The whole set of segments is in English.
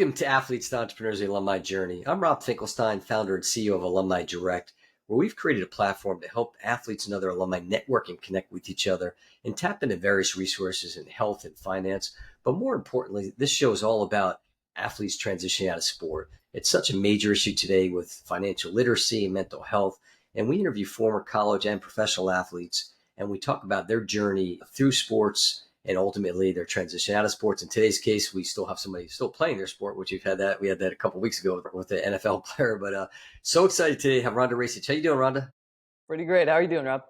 Welcome to Athletes to Entrepreneurs, the Alumni Journey. I'm Rob Finkelstein, founder and CEO of Alumni Direct, where we've created a platform to help athletes and other alumni network and connect with each other and tap into various resources in health and finance. But more importantly, this show is all about athletes transitioning out of sport. It's such a major issue today with financial literacy and mental health. And we interview former college and professional athletes, and we talk about their journey through sports and ultimately their transition out of sports. In today's case, we still have somebody still playing their sport, which we had that a couple of weeks ago with the NFL player. But so excited today to have Rhonda Rajsich. How you doing, Rhonda? Pretty great. How are you doing, Rob?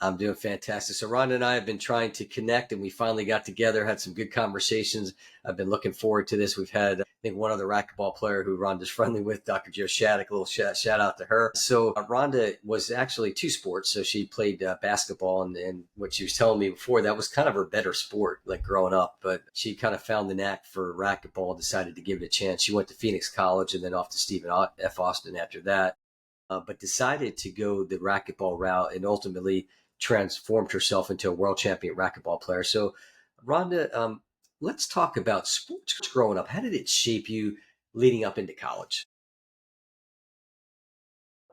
I'm doing fantastic. So Rhonda and I have been trying to connect, and we finally got together, had some good conversations. I've been looking forward to this. We've had, I think, one other racquetball player who Rhonda's friendly with, Dr. Joe Shattuck, a little shout out to her. So Rhonda was actually two sports. So she played basketball, and what she was telling me before, that was kind of her better sport, like growing up. But she kind of found the knack for racquetball, decided to give it a chance. She went to Phoenix College and then off to Stephen F. Austin after that, but decided to go the racquetball route and ultimately transformed herself into a world champion racquetball player. So, Rhonda, let's talk about sports growing up. How did it shape you leading up into college?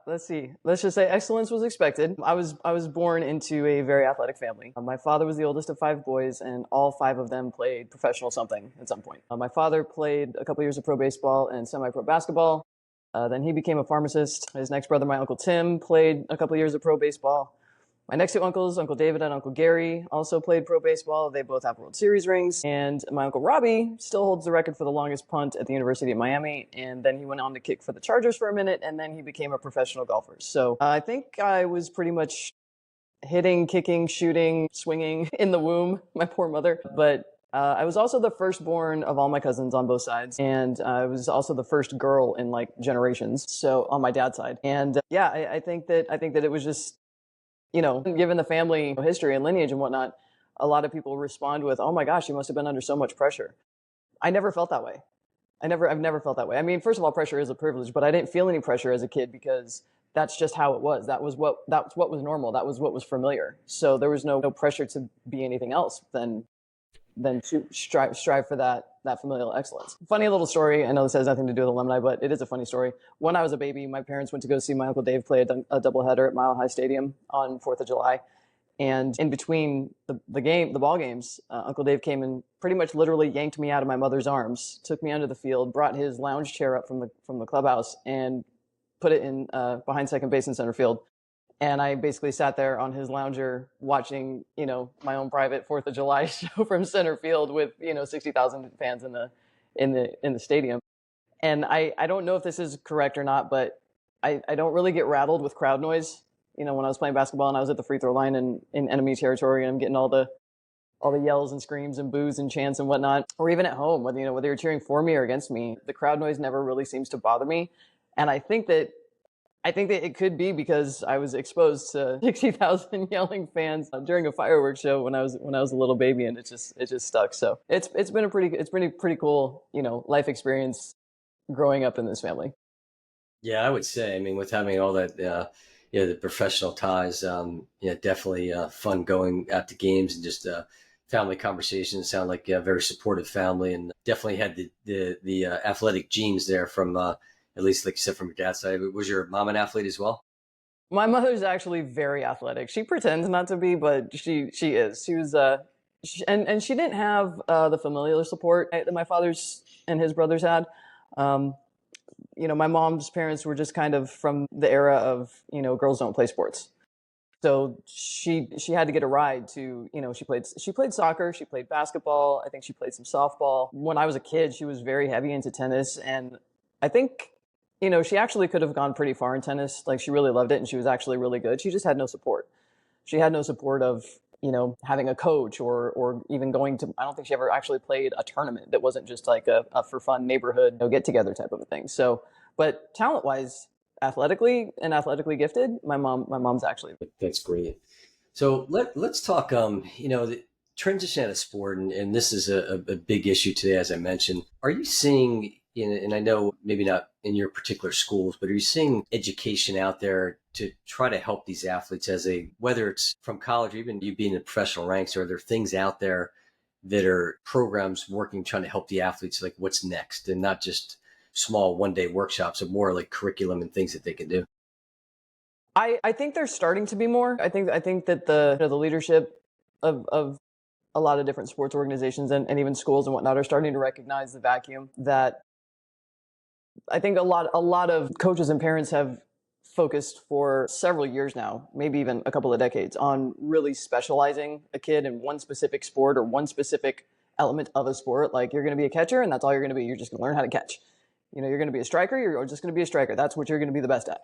Let's see. Let's just say excellence was expected. I was born into a very athletic family. My father was the oldest of five boys, and all five of them played professional something at some point. My father played a couple years of pro baseball and semi-pro basketball. Then he became a pharmacist. His next brother, my Uncle Tim, played a couple years of pro baseball. My next two uncles, Uncle David and Uncle Gary, also played pro baseball. They both have World Series rings. And my Uncle Robbie still holds the record for the longest punt at the University of Miami. And then he went on to kick for the Chargers for a minute, and then he became a professional golfer. So I think I was pretty much hitting, kicking, shooting, swinging in the womb, my poor mother. But I was also the firstborn of all my cousins on both sides. And I was also the first girl in like generations. So on my dad's side. And I think that it was just, given the family history and lineage and whatnot, a lot of people respond with, "Oh my gosh, you must have been under so much pressure." I never felt that way. I've never felt that way. I mean, first of all, pressure is a privilege, but I didn't feel any pressure as a kid because that's just how it was. That's what was normal. That was what was familiar. So there was no pressure to be anything else than to strive for that familial excellence. Funny little story. I know this has nothing to do with alumni, but it is a funny story. When I was a baby, my parents went to go see my Uncle Dave play a doubleheader at Mile High Stadium on 4th of July. And in between the ball games, Uncle Dave came and pretty much literally yanked me out of my mother's arms, took me onto the field, brought his lounge chair up from the clubhouse and put it in behind second base in center field. And I basically sat there on his lounger watching, my own private 4th of July show from center field with, 60,000 fans in the stadium. And I don't know if this is correct or not, but I don't really get rattled with crowd noise. When I was playing basketball and I was at the free throw line and in enemy territory, and I'm getting all the yells and screams and boos and chants and whatnot, or even at home, whether you're cheering for me or against me, the crowd noise never really seems to bother me. And I think that it could be because I was exposed to 60,000 yelling fans during a fireworks show when I was a little baby, and it just stuck. So it's been a pretty cool, life experience growing up in this family. Yeah, I would say, I mean, with having all that, the professional ties, definitely fun going out to games and just family conversations. Sound like a very supportive family, and definitely had the athletic genes there from, at least like you said, from your dad's side. Was your mom an athlete as well? My mother's actually very athletic. She pretends not to be, but she is. She was, and she didn't have the familial support that my father's and his brothers had. My mom's parents were just kind of from the era of, girls don't play sports. So she had to get a ride to, she played soccer, she played basketball. I think she played some softball. When I was a kid, she was very heavy into tennis. And I think, she actually could have gone pretty far in tennis. Like, she really loved it and she was actually really good. She just had no support. She had no support of, having a coach or even going to, I don't think she ever actually played a tournament that wasn't just like a for fun neighborhood get together type of a thing. So, but talent wise, athletically gifted, my mom's actually. That's great. So let's talk, the transition out of sport. And this is a big issue today, as I mentioned. Are you seeing, and I know maybe not in your particular schools, but are you seeing education out there to try to help these athletes whether it's from college or even you being in the professional ranks, or are there things out there that are programs working, trying to help the athletes, like what's next, and not just small one-day workshops, but more like curriculum and things that they can do? I think there's starting to be more. I think that the leadership of a lot of different sports organizations and even schools and whatnot are starting to recognize the vacuum that I think a lot of coaches and parents have focused for several years now, maybe even a couple of decades, on really specializing a kid in one specific sport or one specific element of a sport. Like, you're going to be a catcher and that's all you're going to be. You're just going to learn how to catch. You're going to be a striker. You're just going to be a striker. That's what you're going to be the best at.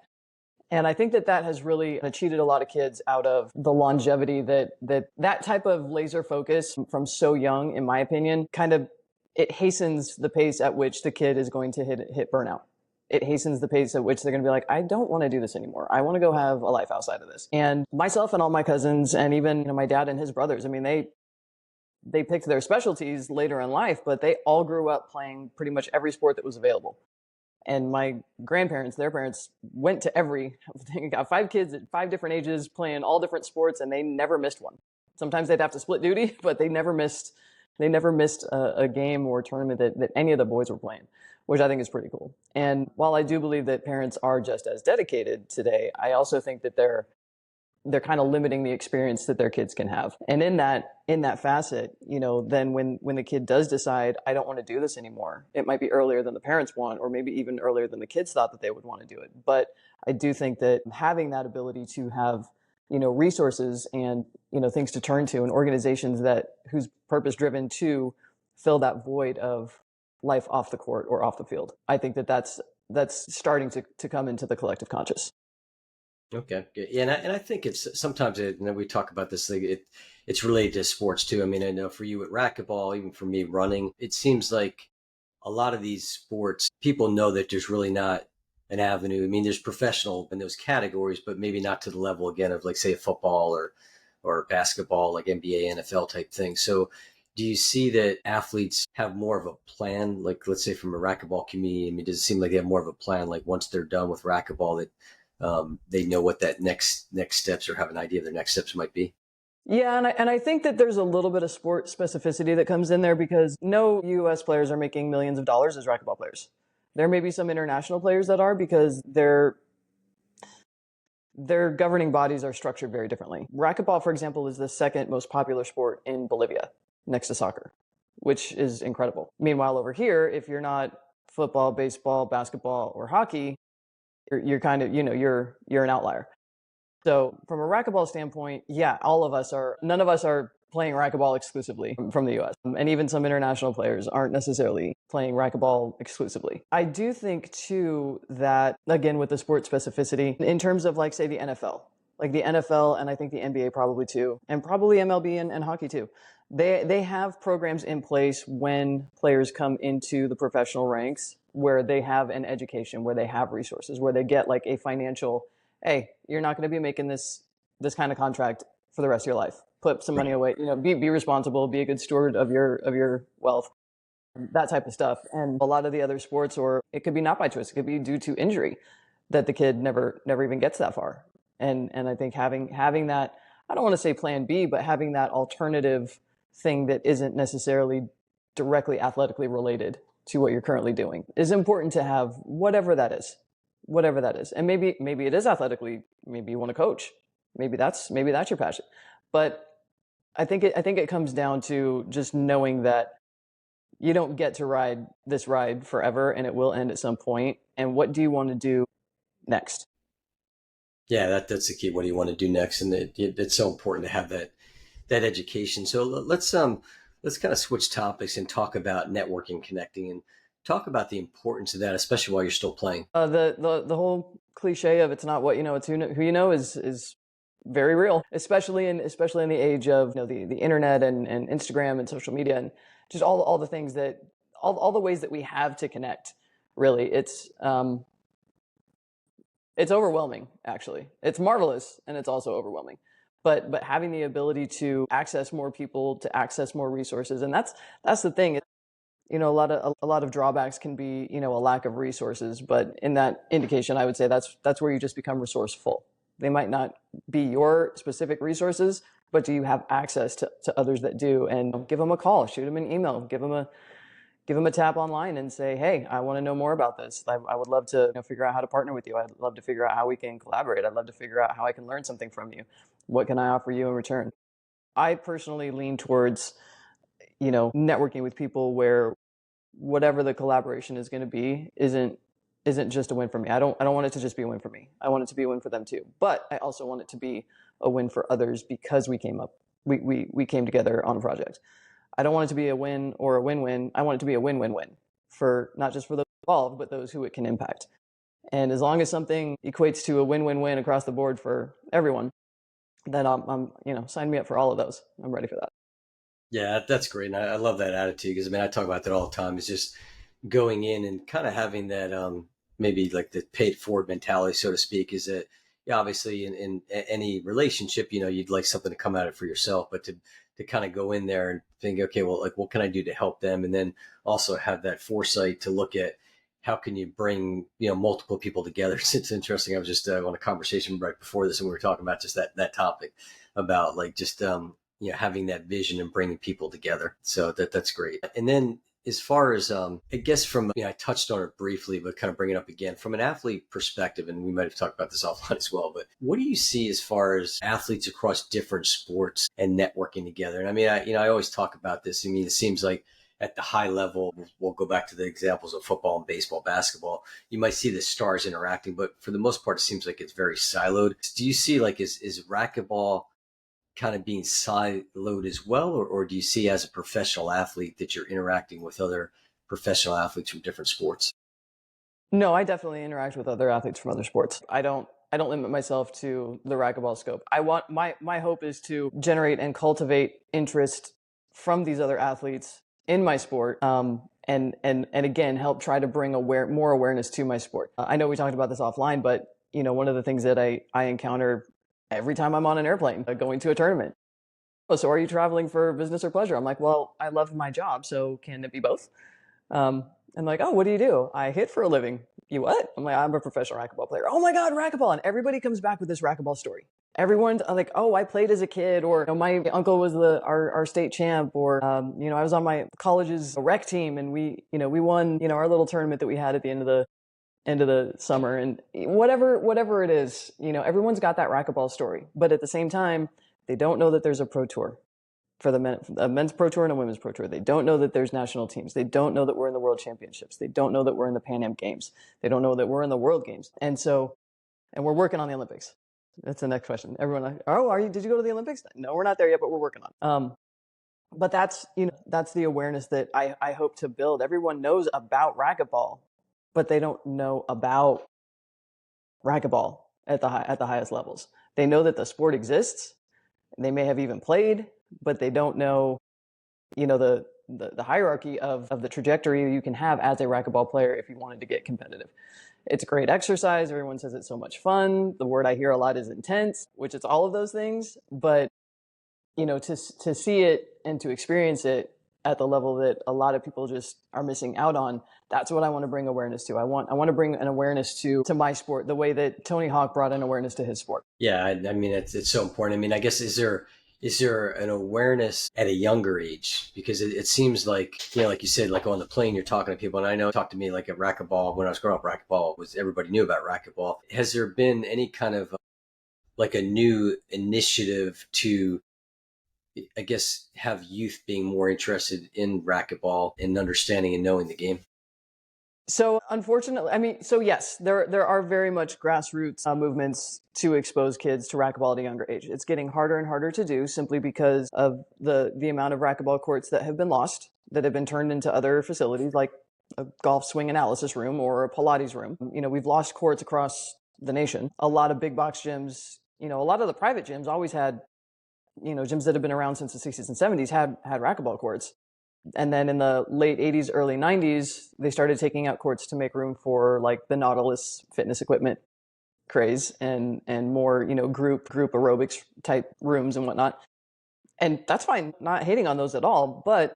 And I think that has really cheated a lot of kids out of the longevity that type of laser focus from so young, in my opinion, kind of, it hastens the pace at which the kid is going to hit burnout. It hastens the pace at which they're going to be like, I don't want to do this anymore. I want to go have a life outside of this. And myself and all my cousins, and even my dad and his brothers, I mean, they picked their specialties later in life, but they all grew up playing pretty much every sport that was available. And my grandparents, their parents, went to got 5 kids at 5 different ages playing all different sports, and they never missed one. Sometimes they'd have to split duty, but they never missed a game or tournament that any of the boys were playing, which I think is pretty cool. And while I do believe that parents are just as dedicated today, I also think that they're kind of limiting the experience that their kids can have. And in that facet, then when the kid does decide, I don't want to do this anymore, it might be earlier than the parents want, or maybe even earlier than the kids thought that they would want to do it. But I do think that having that ability to have, resources and, things to turn to, and organizations whose purpose driven to fill that void of life off the court or off the field, I think that's starting to come into the collective conscious. Okay, good. Yeah, and I think it's sometimes we talk about this thing. It's related to sports too. I mean, I know for you at racquetball, even for me running, it seems like a lot of these sports, people know that there's really not an avenue. I mean, there's professional in those categories, but maybe not to the level again of, like, say, football or basketball, like NBA, NFL type thing. So do you see that athletes have more of a plan, like, let's say from a racquetball community? I mean, does it seem like they have more of a plan, like once they're done with racquetball, that they know what that next steps, or have an idea of their next steps might be? Yeah, and I think that there's a little bit of sport specificity that comes in there, because no U.S. players are making millions of dollars as racquetball players. There may be some international players that are, because their governing bodies are structured very differently. Racquetball, for example, is the second most popular sport in Bolivia, next to soccer, which is incredible. Meanwhile, over here, if you're not football, baseball, basketball, or hockey, you're kind of, you're an outlier. So from a racquetball standpoint, yeah, none of us are playing racquetball exclusively from the US. And even some international players aren't necessarily playing racquetball exclusively. I do think too that, again, with the sport specificity, in terms of, like, say, the NFL, and I think the NBA probably too, and probably MLB and hockey too, they have programs in place when players come into the professional ranks, where they have an education, where they have resources, where they get like a financial, hey, you're not going to be making this kind of contract for the rest of your life. Put some money away, be responsible, be a good steward of your wealth, that type of stuff. And a lot of the other sports, or it could be not by choice, it could be due to injury, that the kid never even gets that far. And I think having that, I don't want to say plan B, but having that alternative thing that isn't necessarily directly athletically related to what you're currently doing is important to have, whatever that is. And maybe it is athletically, maybe you want to coach. Maybe that's your passion. But I think it comes down to just knowing that you don't get to ride this ride forever, and it will end at some point. And what do you want to do next? Yeah, that's the key. What do you want to do next? And it's so important to have that education. So let's kind of switch topics and talk about networking, connecting, and talk about the importance of that, especially while you're still playing. The whole cliche of it's not what you know, it's who you know is very real, especially in the age of the internet and Instagram and social media, and just all the things that all the ways that we have to connect. Really, it's overwhelming. Actually, it's marvelous, and it's also overwhelming. But having the ability to access more people, to access more resources, and that's the thing. A lot of drawbacks can be, a lack of resources. But in that indication, I would say that's where you just become resourceful. They might not be your specific resources, but do you have access to others that do? And give them a call, shoot them an email, give them a tap online and say, hey, I want to know more about this. I would love to figure out how to partner with you. I'd love to figure out how we can collaborate. I'd love to figure out how I can learn something from you. What can I offer you in return? I personally lean towards, networking with people where whatever the collaboration is going to be isn't just a win for me. I don't want it to just be a win for me. I want it to be a win for them too. But I also want it to be a win for others because we came together on a project. I don't want it to be a win or a win-win. I want it to be a win-win-win for not just for those involved, but those who it can impact. And as long as something equates to a win-win-win across the board for everyone, then I'm sign me up for all of those. I'm ready for that. Yeah, that's great. And I love that attitude because I talk about that all the time. It's just going in and kind of having that, maybe like the paid forward mentality, so to speak, is that, yeah, obviously in any relationship, you'd like something to come out of it for yourself, but to kind of go in there and think, okay, well, like, what can I do to help them? And then also have that foresight to look at how can you bring, multiple people together. It's interesting. I was just on a conversation right before this, and we were talking about just that topic about like just, having that vision and bringing people together. So that's great. And then as far as, I guess from, I touched on it briefly, but kind of bring it up again from an athlete perspective, and we might have talked about this offline as well, but what do you see as far as athletes across different sports and networking together? And I always talk about this. It seems like at the high level, we'll go back to the examples of football and baseball, basketball, you might see the stars interacting, but for the most part, it seems like it's very siloed. Do you see like, is racquetball kind of being siloed as well? Or do you see as a professional athlete that you're interacting with other professional athletes from different sports? No, I definitely interact with other athletes from other sports. I don't limit myself to the racquetball scope. I want my hope is to generate and cultivate interest from these other athletes in my sport. And again, help try to bring more awareness to my sport. I know we talked about this offline, but one of the things that I encounter every time I'm on an airplane going to a tournament. Oh, so are you traveling for business or pleasure? I'm like, well, I love my job, so can it be both? And like, oh, what do you do? I hit for a living. You what? I'm like, I'm a professional racquetball player. Oh my God, racquetball. And everybody comes back with this racquetball story. Everyone's like, oh, I played as a kid, or my uncle was our state champ, or I was on my college's rec team, and we won our little tournament that we had at the end of the summer, and whatever it is, everyone's got that racquetball story. But at the same time, they don't know that there's a pro tour for a men's pro tour and a women's pro tour. They don't know that there's national teams. They don't know that we're in the world championships. They don't know that we're in the Pan Am Games. They don't know that we're in the world games. And we're working on the Olympics. That's the next question. Everyone like, oh, did you go to the Olympics? No, we're not there yet, but we're working on it. But that's the awareness that I hope to build. Everyone knows about racquetball, but they don't know about racquetball at the highest levels. They know that the sport exists. They may have even played, but they don't know, the hierarchy of the trajectory you can have as a racquetball player if you wanted to get competitive. It's a great exercise. Everyone says it's so much fun. The word I hear a lot is intense, which it's all of those things. But, to see it and to experience it at the level that a lot of people just are missing out on, that's what I want to bring awareness to. I want to bring an awareness to my sport the way that Tony Hawk brought an awareness to his sport. Yeah, it's so important. I guess is there an awareness at a younger age? Because it seems like, like you said, like on the plane, you're talking to people, and I know talk to me like at racquetball. When I was growing up, racquetball was everybody knew about racquetball. Has there been any kind of like a new initiative to, I guess, have youth being more interested in racquetball and understanding and knowing the game? So unfortunately, yes, there are very much grassroots movements to expose kids to racquetball at a younger age. It's getting harder and harder to do simply because of the amount of racquetball courts that have been lost, that have been turned into other facilities like a golf swing analysis room or a Pilates room. We've lost courts across the nation. A lot of big box gyms, a lot of the private gyms always had, gyms that have been around since the 60s and 70s had racquetball courts. And then in the late 80s, early 90s, they started taking out courts to make room for like the Nautilus fitness equipment craze and more, group aerobics type rooms and whatnot. And that's fine, not hating on those at all. But,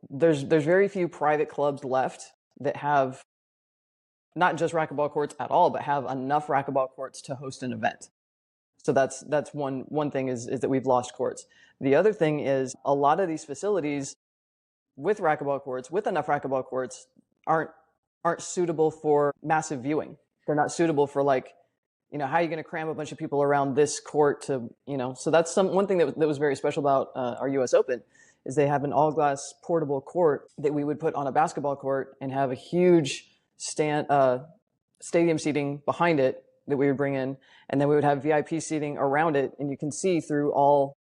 there's very few private clubs left that have not just racquetball courts at all, but have enough racquetball courts to host an event. So that's one thing is that we've lost courts. The other thing is a lot of these facilities with racquetball courts, with enough racquetball courts, aren't suitable for massive viewing. They're not suitable for like, how are you going to cram a bunch of people around this court to, so that's one thing that was very special about our US Open is they have an all glass portable court that we would put on a basketball court and have a huge stadium seating behind it that we would bring in. And then we would have VIP seating around it. And you can see through all,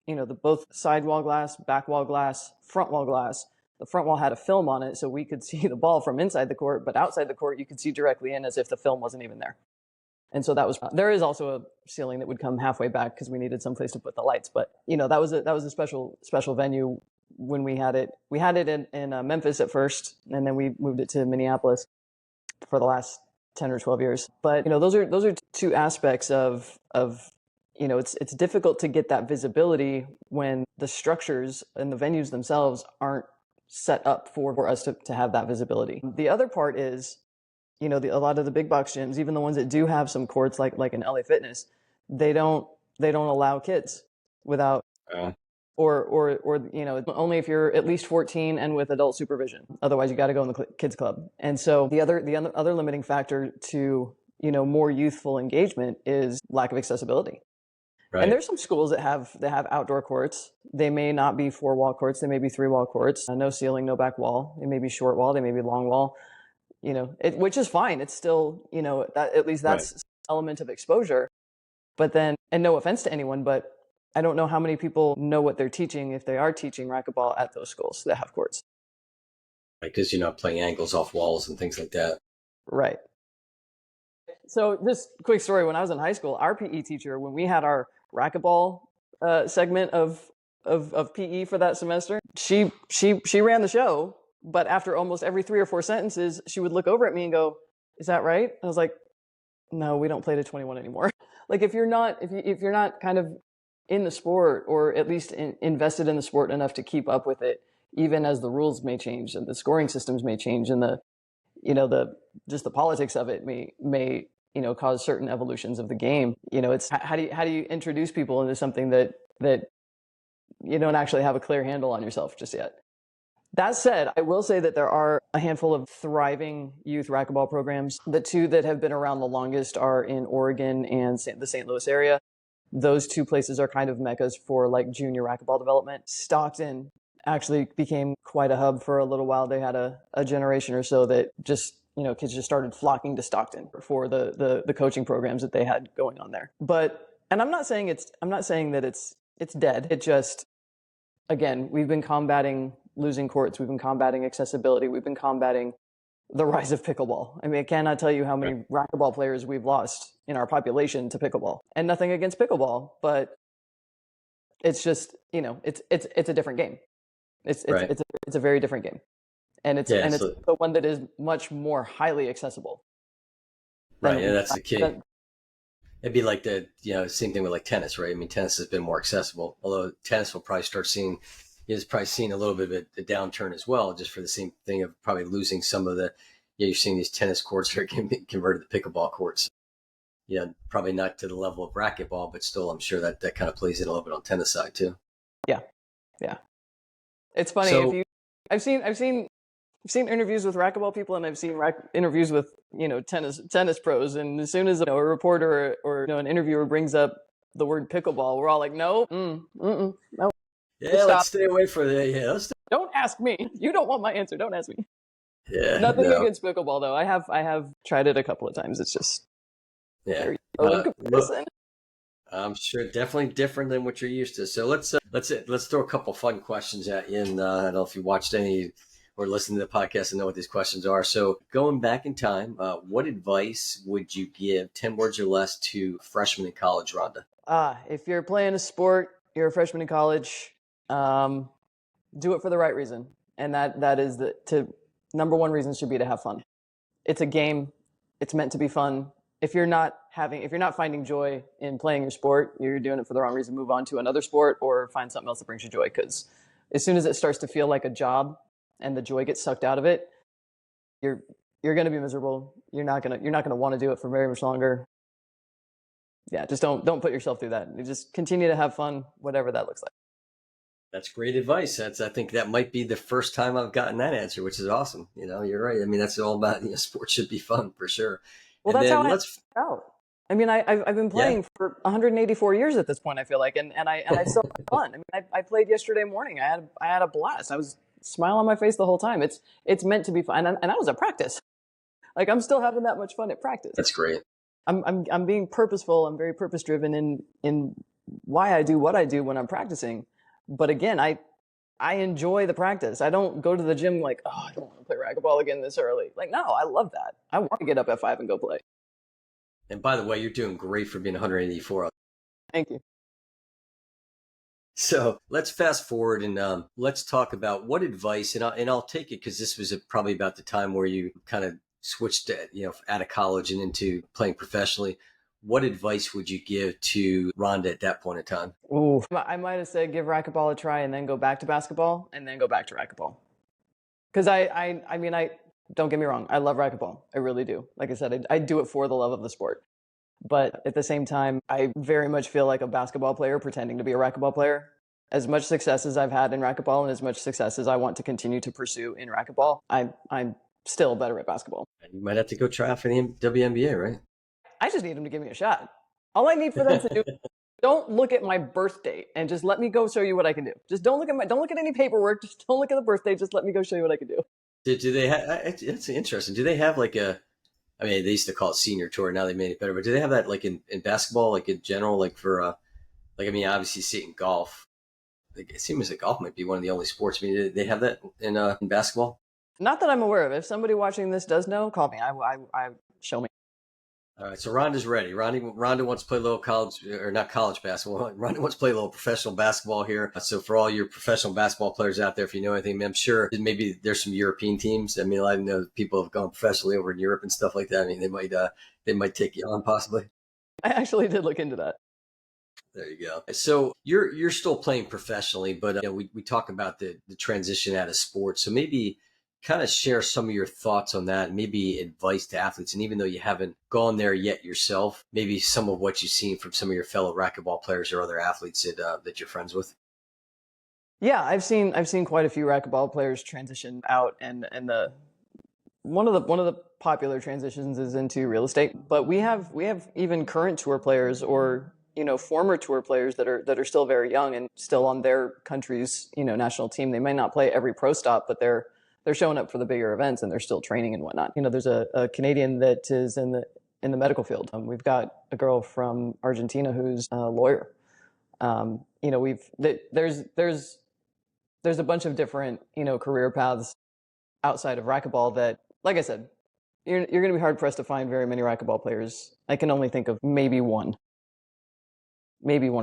the both side wall glass, back wall glass, front wall glass. The front wall had a film on it, so we could see the ball from inside the court, but outside the court, you could see directly in as if the film wasn't even there. And so there is also a ceiling that would come halfway back because we needed someplace to put the lights. But, that was a special venue when we had it. We had it in Memphis at first, and then we moved it to Minneapolis for the last 10 or 12 years. But, those are two aspects of it's difficult to get that visibility when the structures and the venues themselves aren't set up for us to have that visibility. The other part is, a lot of the big box gyms, even the ones that do have some courts like an LA Fitness, they don't allow kids without or only if you're at least 14 and with adult supervision. Otherwise, you got to go in the kids club. And so the other limiting factor to more youthful engagement is lack of accessibility. Right. And there's some schools that have outdoor courts. They may not be 4-wall courts. They may be 3-wall courts. No ceiling, no back wall. They may be short wall. They may be long wall. Which is fine. It's still, that at least that's an element of exposure. But then, and no offense to anyone, but I don't know how many people know what they're teaching if they are teaching racquetball at those schools that have courts. Right, because you're not playing angles off walls and things like that. Right. So just quick story. When I was in high school, our PE teacher, when we had our racquetball segment of PE for that semester, she ran the show. But after almost every 3 or 4 sentences, she would look over at me and go, "Is that right?" I was like, "No, we don't play to 21 anymore." Like if you're not kind of in the sport or at least invested in the sport enough to keep up with it, even as the rules may change and the scoring systems may change and the the politics of it may cause certain evolutions of the game. It's how do you introduce people into something that you don't actually have a clear handle on yourself just yet. That said, I will say that there are a handful of thriving youth racquetball programs. The two that have been around the longest are in Oregon and the St. Louis area. Those two places are kind of meccas for like junior racquetball development. Stockton actually became quite a hub for a little while. They had a generation or so that just, kids just started flocking to Stockton for the coaching programs that they had going on there. And I'm not saying that it's dead. It just, again, we've been combating losing courts. We've been combating accessibility. We've been combating the rise of pickleball. I mean, I cannot tell you how many racquetball players we've lost in our population to pickleball. And nothing against pickleball, but it's just, it's a different game. It's a very different game. And it's the one that is much more highly accessible. Right, yeah, that's the key. It'd be like same thing with like tennis, right? I mean, tennis has been more accessible, although tennis will probably start seeing a little bit of a downturn as well, just for the same thing of probably losing some of the, you're seeing these tennis courts that are getting converted to pickleball courts. Probably not to the level of racquetball, but still, I'm sure that kind of plays in a little bit on tennis side too. Yeah. It's funny. So, I've seen interviews with racquetball people, and I've seen interviews with tennis pros, and as soon as a reporter or an interviewer brings up the word pickleball, we're all like, no, no. Yeah, let's stay away from that. Yeah, don't ask me. You don't want my answer. Don't ask me. Yeah, nothing against pickleball though. I have tried it a couple of times. It's just in comparison. I'm sure definitely different than what you're used to. So let's throw a couple fun questions at you. And I don't know if you watched any or listened to the podcast and know what these questions are. So going back in time, what advice would you give, 10 words or less, to freshmen in college, Rhonda? If you're playing a sport, you're a freshman in college, do it for the right reason. And that is number one reason should be to have fun. It's a game. It's meant to be fun. If you're not finding joy in playing your sport, you're doing it for the wrong reason. Move on to another sport or find something else that brings you joy. Because as soon as it starts to feel like a job and the joy gets sucked out of it, you're going to be miserable. You're not going to want to do it for very much longer. Yeah, just don't put yourself through that. You just continue to have fun, whatever that looks like. That's great advice. I think that might be the first time I've gotten that answer, which is awesome. You're right. I mean, that's all about, sports should be fun for sure. Well, And that's how then I let's, out. I mean, I've been yeah, playing for 184 years at this point. I feel like, and I still have fun. I mean, I played yesterday morning. I had a blast. I was smile on my face the whole time. It's meant to be fun, and I was at practice. Like I'm still having that much fun at practice. that's great. I'm being purposeful. I'm very purpose driven in why I do what I do when I'm practicing. But again, I enjoy the practice. I don't go to the gym like, oh, I don't want to play racquetball again this early. Like, no, I love that. I want to get up at 5 and go play. And by the way, you're doing great for being 184. Thank you. So let's fast forward and let's talk about what advice, and I'll take it because this was probably about the time where you kind of switched, out of college and into playing professionally. What advice would you give to Rhonda at that point in time? Ooh, I might have said give racquetball a try and then go back to basketball and then go back to racquetball. Because I mean, I don't get me wrong, I love racquetball. I really do. Like I said, I do it for the love of the sport. But at the same time, I very much feel like a basketball player pretending to be a racquetball player. As much success as I've had in racquetball and as much success as I want to continue to pursue in racquetball, I'm still better at basketball. You might have to go try out for the WNBA, right? I just need them to give me a shot. All I need for them to do, don't look at my birth date and just let me go show you what I can do. Just don't look at any paperwork. Just don't look at the birthday. Just let me go show you what I can do. Do they have? It's interesting. Do they have like a? I mean, they used to call it senior tour. Now they made it better. But do they have that like in basketball, like in general, like for like I mean, obviously you see it in golf. Like, it seems like golf might be one of the only sports. I mean, do they have that in basketball? Not that I'm aware of. If somebody watching this does know, call me. I show me. All right, so Rhonda's ready. Rhonda wants to play a little college, or not college basketball. Rhonda wants to play a little professional basketball here. So for all your professional basketball players out there, if you know anything, I'm sure maybe there's some European teams. I mean, I know people have gone professionally over in Europe and stuff like that. I mean, they might take you on possibly. I actually did look into that. There you go. So you're still playing professionally, but we talk about the transition out of sports. So maybe kind of share some of your thoughts on that, maybe advice to athletes. And even though you haven't gone there yet yourself, maybe some of what you've seen from some of your fellow racquetball players or other athletes that you're friends with. Yeah, I've seen quite a few racquetball players transition out, and the one of the popular transitions is into real estate. But we have even current tour players or former tour players that are still very young and still on their country's national team. They may not play every pro stop, but they're showing up for the bigger events and they're still training and whatnot. There's a Canadian that is in the medical field. We've got a girl from Argentina who's a lawyer. There's a bunch of different career paths outside of racquetball that, like I said, you're going to be hard pressed to find very many racquetball players. I can only think of maybe one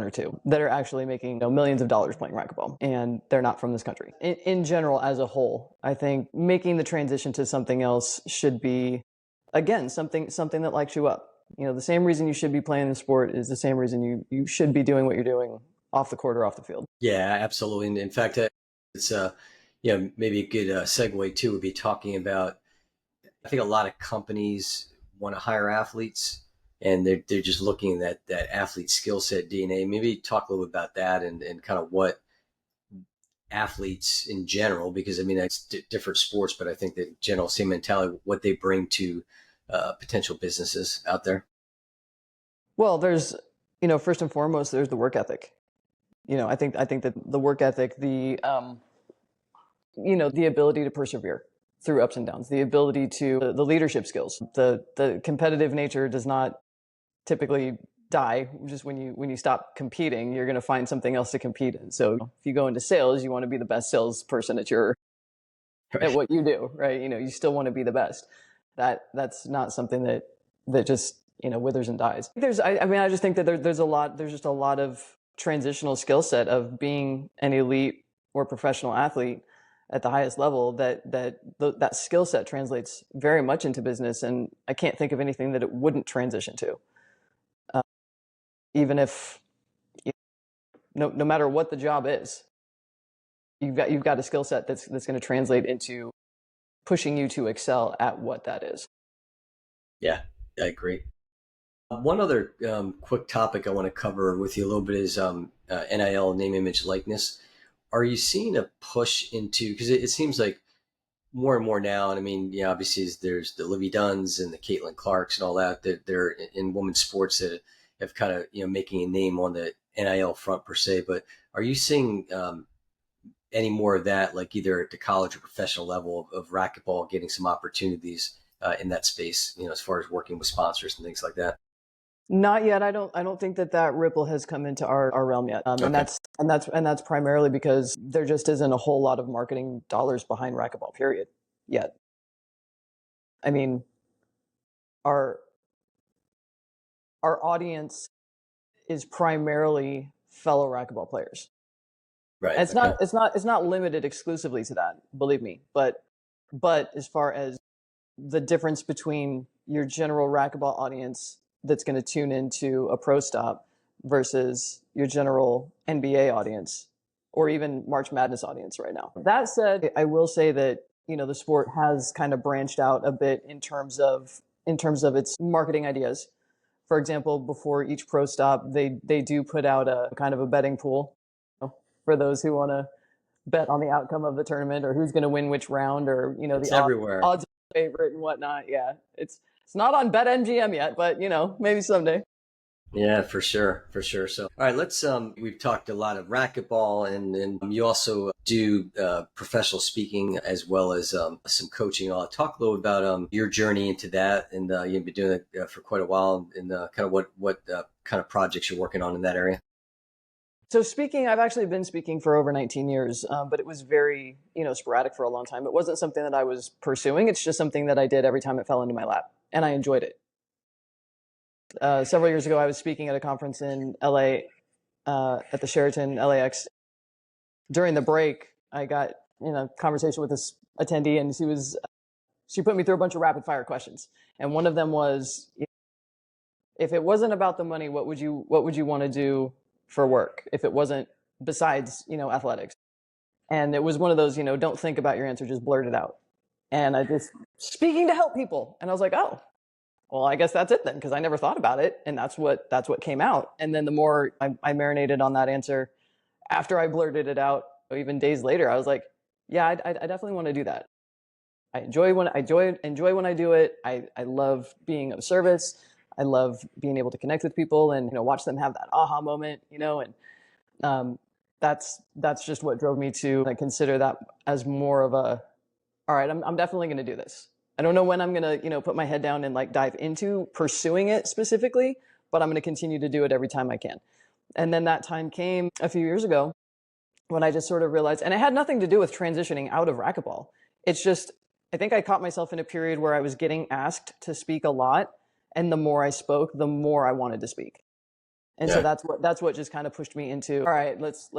or two that are actually making millions of dollars playing racquetball, and they're not from this country. In general, as a whole, I think making the transition to something else should be, again, something that lights you up. The same reason you should be playing the sport is the same reason you should be doing what you're doing off the court or off the field. Yeah, absolutely. And in fact, it's maybe a good segue too would be talking about. I think a lot of companies want to hire athletes, and they're just looking at that athlete skill set DNA. Maybe talk a little bit about that and kind of what athletes in general, because I mean it's different sports, but I think that general same mentality, what they bring to potential businesses out there. Well, there's first and foremost, there's the work ethic. I think that the work ethic, the the ability to persevere through ups and downs, the ability to the leadership skills, the competitive nature does not typically die. Just when you stop competing, you're going to find something else to compete in. So if you go into sales, you want to be the best salesperson at what you do, right? You still want to be the best. That's not something that just withers and dies. I just think that there's just a lot of transitional skill set of being an elite or professional athlete at the highest level that skill set translates very much into business, and I can't think of anything that it wouldn't transition to. Even if no matter what the job is, you've got a skill set that's going to translate into pushing you to excel at what that is. Yeah, I agree. One other quick topic I want to cover with you a little bit is NIL, name, image, likeness. Are you seeing a push into, because it seems like more and more now, and I mean, yeah, obviously there's the Livy Dunns and the Caitlin Clarks and all that, they're in women's sports that have kind of, making a name on the NIL front per se, but are you seeing any more of that, like either at the college or professional level of racquetball getting some opportunities in that space, as far as working with sponsors and things like that? Not yet. I don't think that ripple has come into our realm yet. And Okay. that's primarily because there just isn't a whole lot of marketing dollars behind racquetball, period, yet. I mean, our our audience is primarily fellow racquetball players. Right. And it's Okay. not it's not it's not limited exclusively to that, believe me. But as far as the difference between your general racquetball audience that's going to tune into a pro stop versus your general NBA audience or even March Madness audience right now. That said, I will say that the sport has kind of branched out a bit in terms of its marketing ideas. For example, before each pro stop, they do put out a kind of a betting pool for those who want to bet on the outcome of the tournament or who's going to win which round or the It's everywhere. odds of favorite and whatnot. Yeah, it's not on BetMGM yet, but maybe someday. Yeah, for sure, for sure. So, all right, let's. We've talked a lot of racquetball, and you also do professional speaking as well as some coaching. I'll talk a little about your journey into that, and you've been doing it for quite a while, and kind of what kind of projects you're working on in that area. So speaking, I've actually been speaking for over 19 years, but it was very sporadic for a long time. It wasn't something that I was pursuing. It's just something that I did every time it fell into my lap, and I enjoyed it. Several years ago, I was speaking at a conference in LA at the Sheraton LAX. During the break, I got in a conversation with this attendee, and she put me through a bunch of rapid fire questions, and one of them was, if it wasn't about the money, what would you want to do for work if it wasn't besides athletics? And it was one of those, don't think about your answer, just blurt it out. And I just speaking to help people, and I was like, oh, well, I guess that's it then, because I never thought about it, and that's what came out. And then the more I marinated on that answer after I blurted it out, even days later, I was like, yeah, I definitely want to do that. I enjoy when I do it. I love being of service. I love being able to connect with people and watch them have that aha moment. And um, that's just what drove me to consider that as more of a, all right, I'm definitely going to do this. I don't know when I'm going to put my head down and dive into pursuing it specifically, but I'm going to continue to do it every time I can. And then that time came a few years ago when I just sort of realized, and it had nothing to do with transitioning out of racquetball. It's just, I think I caught myself in a period where I was getting asked to speak a lot. And the more I spoke, the more I wanted to speak. And so Yeah. that's what just kind of pushed me into, all right, let's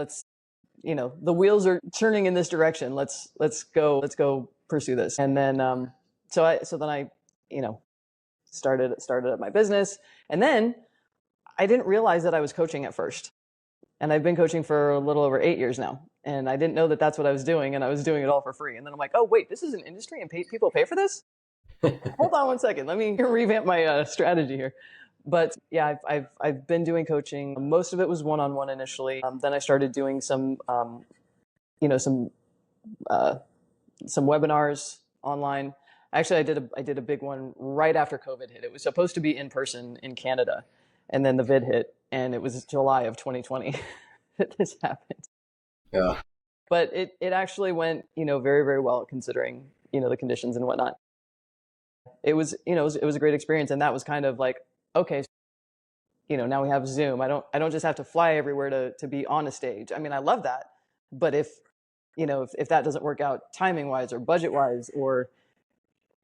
the wheels are turning in this direction. Let's go pursue this. And then so then I you know started up my business, and then I didn't realize that I was coaching at first. And I've been coaching for a little over 8 years now. And I didn't know that that's what I was doing, and I was doing it all for free. And then I'm like, oh wait, this is an industry, and people pay for this. Hold on one second. Let me revamp my strategy here. But yeah, I've been doing coaching. Most of it was one on one initially. Then I started doing some you know uh, some webinars online. Actually, I did a big one right after COVID hit. It was supposed to be in person in Canada, and then the vid hit, and it was July of 2020 that this happened. Yeah. But it actually went very, very well, considering the conditions and whatnot. It was a great experience, and that was kind of like, okay, now we have Zoom. I don't just have to fly everywhere to be on a stage. I mean, I love that, but if that doesn't work out timing wise or budget wise, or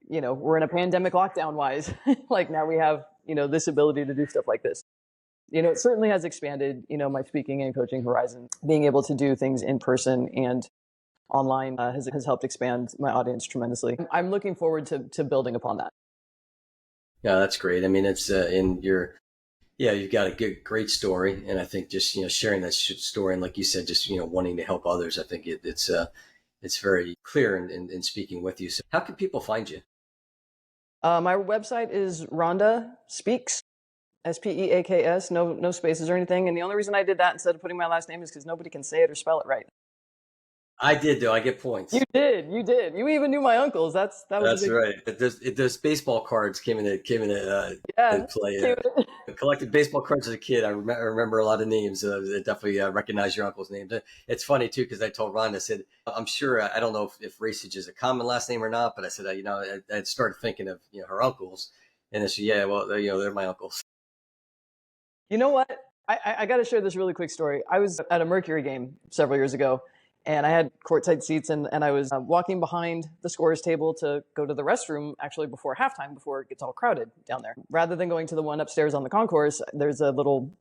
we're in a pandemic lockdown wise, like now we have this ability to do stuff like this. It certainly has expanded my speaking and coaching horizon. Being able to do things in person and online has helped expand my audience tremendously. I'm looking forward to building upon that. Yeah, that's great. I mean, it's in your, yeah, you've got a great story, and I think just sharing that story, and like you said, just wanting to help others. I think it's very clear in speaking with you. So, how can people find you? My website is Rhonda Speaks. Speaks, no spaces or anything. And the only reason I did that instead of putting my last name is because nobody can say it or spell it right. I did though. I get You points. did, you did. You even knew my uncles. That was a That's big, right. Those baseball cards yeah. in play. Came in- I collected baseball cards as a kid. I remember a lot of names. I definitely recognize your uncle's name. It's funny too because I told Ron, I said, I'm sure I don't know if Racich is a common last name or not, but I said, I started thinking of her uncles, and I said, yeah, well, they're my uncles. You know what? I got to share this really quick story. I was at a Mercury game several years ago, and I had courtside seats, and I was walking behind the scorer's table to go to the restroom actually before halftime, before it gets all crowded down there. Rather than going to the one upstairs on the concourse, there's a little,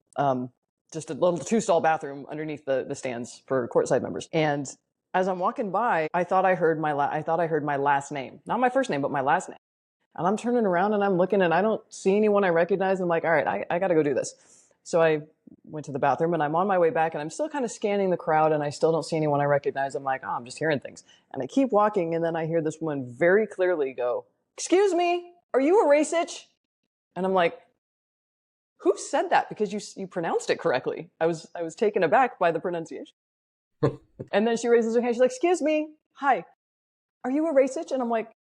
just a little two-stall bathroom underneath the stands for courtside members. And as I'm walking by, I thought I heard my last name, not my first name, but my last name. And I'm turning around and I'm looking and I don't see anyone I recognize. I'm like, all right, I got to go do this. So I went to the bathroom and I'm on my way back and I'm still kind of scanning the crowd and I still don't see anyone I recognize. I'm like, oh, I'm just hearing things. And I keep walking and then I hear this woman very clearly go, "Excuse me, are you a Racich?" And I'm like, who said that? Because you pronounced it correctly. I was taken aback by the pronunciation. And then she raises her hand. She's like, "Excuse me, hi, are you a Racich?" And I'm like,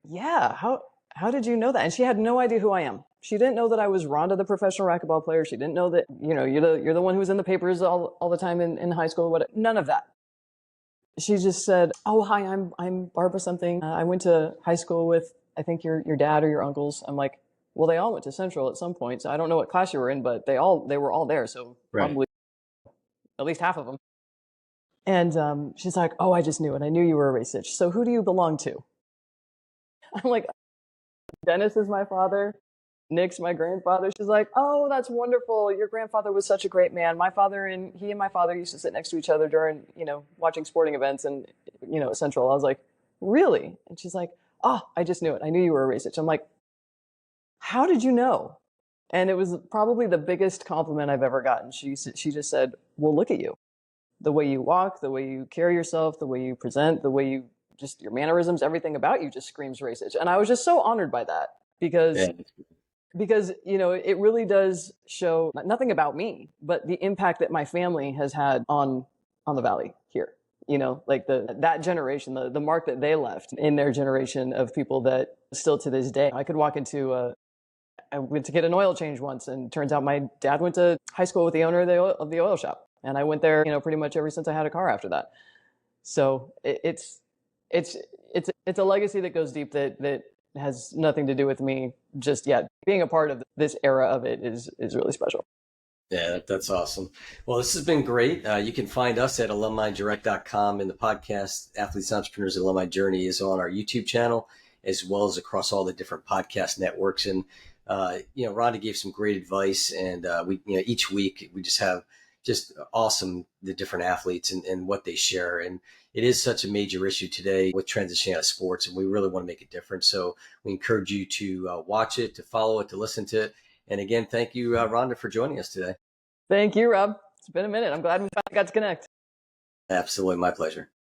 yeah, how did you know that? And she had no idea who I am. She didn't know that I was Rhonda, the professional racquetball player. She didn't know that, you're the one who was in the papers all the time in high school. What? None of that. She just said, "Oh, hi, I'm Barbara something. I went to high school with, I think, your dad or your uncles." I'm like, well, they all went to Central at some point. So I don't know what class you were in, but they were all there. So Right. probably at least half of them. And she's like, "Oh, I just knew it. I knew you were a Racich. So who do you belong to?" I'm like, "Dennis is my father. Nick's my grandfather." She's like, "Oh, that's wonderful. Your grandfather was such a great man. My father and my father used to sit next to each other during, watching sporting events and, at Central." I was like, "Really?" And she's like, "Oh, I just knew it. I knew you were a Racich." I'm like, "How did you know?" And it was probably the biggest compliment I've ever gotten. She just said, "Well, look at you. The way you walk, the way you carry yourself, the way you present, the way you just your mannerisms, everything about you just screams Racich." And I was just so honored by that because Yeah. it really does show nothing about me, but the impact that my family has had on the valley here. Like that generation, the mark that they left in their generation of people that still to this day. I could walk into I went to get an oil change once, and turns out my dad went to high school with the owner of the oil shop, and I went there, pretty much ever since I had a car after that. So it's it's a legacy that goes deep that has nothing to do with me just yet. Being a part of this era of it is really special. Yeah, that's awesome. Well, this has been great. You can find us at alumnidirect.com, and the podcast Athletes, Entrepreneurs, Alumni Journey is on our YouTube channel, as well as across all the different podcast networks. And, Rhonda gave some great advice, and we, each week we just have just awesome, the different athletes and what they share. And it is such a major issue today with transitioning out of sports, and we really want to make a difference. So we encourage you to watch it, to follow it, to listen to it. And again, thank you, Rhonda, for joining us today. Thank you, Rob. It's been a minute. I'm glad we finally got to connect. Absolutely. My pleasure.